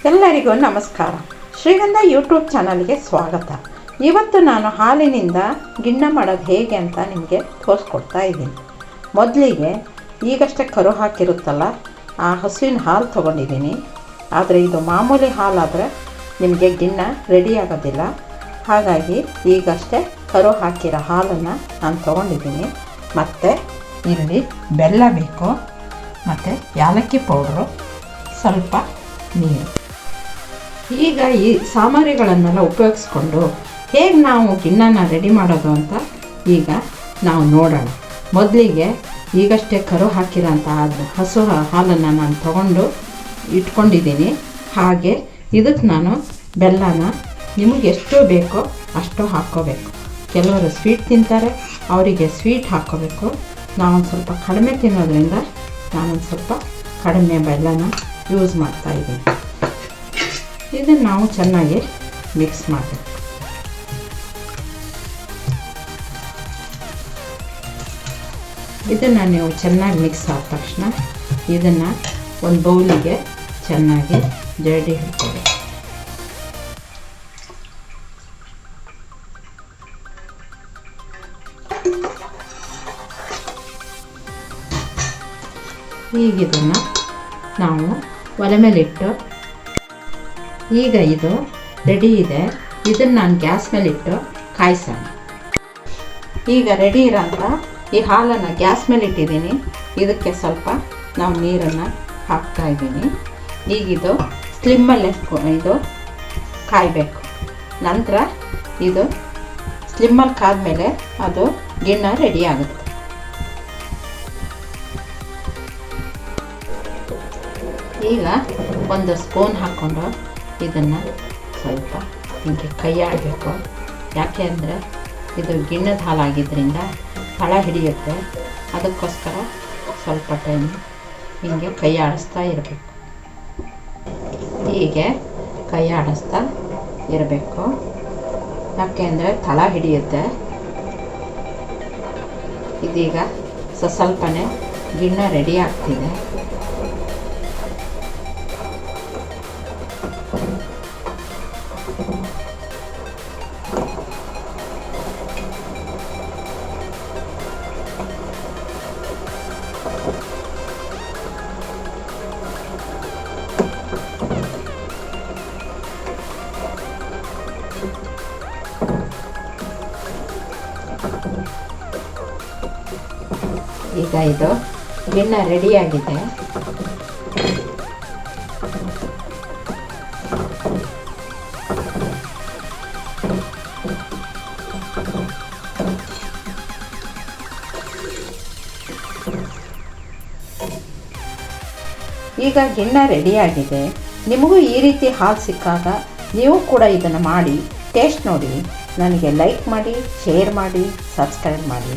ಎಲ್ಲರಿಗೂ ನಮಸ್ಕಾರ. ಶ್ರೀಗಂಧ ಯೂಟ್ಯೂಬ್ ಚಾನಲ್ಗೆ ಸ್ವಾಗತ. ಇವತ್ತು ನಾನು ಹಾಲಿನಿಂದ ಗಿಣ್ಣ ಮಾಡೋದು ಹೇಗೆ ಅಂತ ನಿಮಗೆ ತೋರಿಸ್ಕೊಡ್ತಾ ಇದ್ದೀನಿ. ಮೊದಲಿಗೆ ಈಗಷ್ಟೇ ಕರು ಹಾಕಿರುತ್ತಲ್ಲ ಆ ಹಸುವಿನ ಹಾಲು ತೊಗೊಂಡಿದ್ದೀನಿ. ಆದರೆ ಇದು ಮಾಮೂಲಿ ಹಾಲಾದರೆ ನಿಮಗೆ ಗಿಣ್ಣ ರೆಡಿ ಆಗೋದಿಲ್ಲ. ಹಾಗಾಗಿ ಈಗಷ್ಟೇ ಕರು ಹಾಕಿರೋ ಹಾಲನ್ನು ನಾನು ತೊಗೊಂಡಿದ್ದೀನಿ. ಮತ್ತು ಇಲ್ಲಿ ಬೆಲ್ಲ ಬೇಕು, ಮತ್ತು ಏಲಕ್ಕಿ ಪೌಡ್ರು, ಸ್ವಲ್ಪ ನೀರು. ಈಗ ಈ ಸಾಮಗ್ರಿಗಳನ್ನೆಲ್ಲ ಉಪಯೋಗಿಸ್ಕೊಂಡು ಹೇಗೆ ನಾವು ಗಿಣ್ಣನ ರೆಡಿ ಮಾಡೋದು ಅಂತ ಈಗ ನಾವು ನೋಡೋಣ. ಮೊದಲಿಗೆ ಈಗಷ್ಟೇ ಕರು ಹಾಕಿರೋಂಥ ಹಸು ಹಾಲನ್ನು ನಾನು ತಗೊಂಡು ಇಟ್ಕೊಂಡಿದ್ದೀನಿ. ಹಾಗೆ ಇದಕ್ಕೆ ನಾನು ಬೆಲ್ಲನ ನಿಮಗೆ ಎಷ್ಟು ಬೇಕೋ ಅಷ್ಟು ಹಾಕ್ಕೋಬೇಕು. ಕೆಲವರು ಸ್ವೀಟ್ ತಿಂತಾರೆ, ಅವರಿಗೆ ಸ್ವೀಟ್ ಹಾಕ್ಕೋಬೇಕು. ನಾವೊಂದು ಸ್ವಲ್ಪ ಕಡಿಮೆ ತಿನ್ನೋದ್ರಿಂದ ನಾನೊಂದು ಸ್ವಲ್ಪ ಕಡಿಮೆ ಬೆಲ್ಲನ ಯೂಸ್ ಮಾಡ್ತಾಯಿದ್ದೀನಿ. ಇದನ್ನು ನಾವು ಚೆನ್ನಾಗಿ ಮಿಕ್ಸ್ ಮಾಡಬೇಕು. ಇದನ್ನು ನೀವು ಚೆನ್ನಾಗಿ ಮಿಕ್ಸ್ ಆದ ತಕ್ಷಣ ಇದನ್ನು ಒಂದು ಬೌಲಿಗೆ ಚೆನ್ನಾಗಿ ಜರಡಿ ಹಿಡ್ಕೊಳ್ಳಿ. ಈಗ ಇದನ್ನು ನಾವು ಒಲೆ ಮೇಲಿಟ್ಟು, ಈಗ ಇದು ರೆಡಿ ಇದೆ, ಇದನ್ನು ನಾನು ಗ್ಯಾಸ್ ಮೇಲಿಟ್ಟು ಕಾಯಿಸೋಣ. ಈಗ ರೆಡಿ ಇರೋಂಥ ಈ ಹಾಲನ್ನು ಗ್ಯಾಸ್ ಮೇಲೆ ಇಟ್ಟಿದ್ದೀನಿ. ಇದಕ್ಕೆ ಸ್ವಲ್ಪ ನಾವು ನೀರನ್ನು ಹಾಕ್ತಾಯಿದ್ದೀನಿ. ಈಗಿದು ಸ್ಲಿಮ್ಮಲ್ಲಿ ಇದು ಕಾಯಬೇಕು. ನಂತರ ಇದು ಸ್ಲಿಮ್ಮಲ್ಲಿ ಕಾದ್ಮೇಲೆ ಅದು ಗಿಣ್ಣ ರೆಡಿ ಆಗುತ್ತೆ. ಈಗ ಒಂದು ಸ್ಪೂನ್ ಹಾಕ್ಕೊಂಡು ಇದನ್ನು ಸ್ವಲ್ಪ ಹೀಗೆ ಕೈ ಆಡಬೇಕು. ಯಾಕೆ ಅಂದರೆ ಇದು ಗಿಣ್ಣದ ಹಾಲಾಗಿದ್ದರಿಂದ ತಳ ಹಿಡಿಯುತ್ತೆ. ಅದಕ್ಕೋಸ್ಕರ ಸ್ವಲ್ಪ ಟೈಮ್ ಹೀಗೆ ಕೈ ಆಡಿಸ್ತಾ ಇರಬೇಕು. ಹೀಗೆ ಕೈ ಆಡಿಸ್ತಾ ಇರಬೇಕು. ಯಾಕೆ ಅಂದರೆ ತಳ ಹಿಡಿಯುತ್ತೆ. ಇದೀಗ ಸ್ವಲ್ಪನೇ ಗಿಣ್ಣ ರೆಡಿ ಆಗ್ತಿದೆ. ಈಗ ಇದು ಗಿಣ್ಣ ರೆಡಿಯಾಗಿದೆ. ಈಗ ಗಿಣ್ಣ ರೆಡಿಯಾಗಿದೆ. ನಿಮಗೂ ಈ ರೀತಿ ಹಾಲು ಸಿಕ್ಕಾಗ ನೀವು ಕೂಡ ಇದನ್ನು ಮಾಡಿ ಟೇಸ್ಟ್ ನೋಡಿ. ನನಗೆ ಲೈಕ್ ಮಾಡಿ, ಶೇರ್ ಮಾಡಿ, ಸಬ್ಸ್ಕ್ರೈಬ್ ಮಾಡಿ.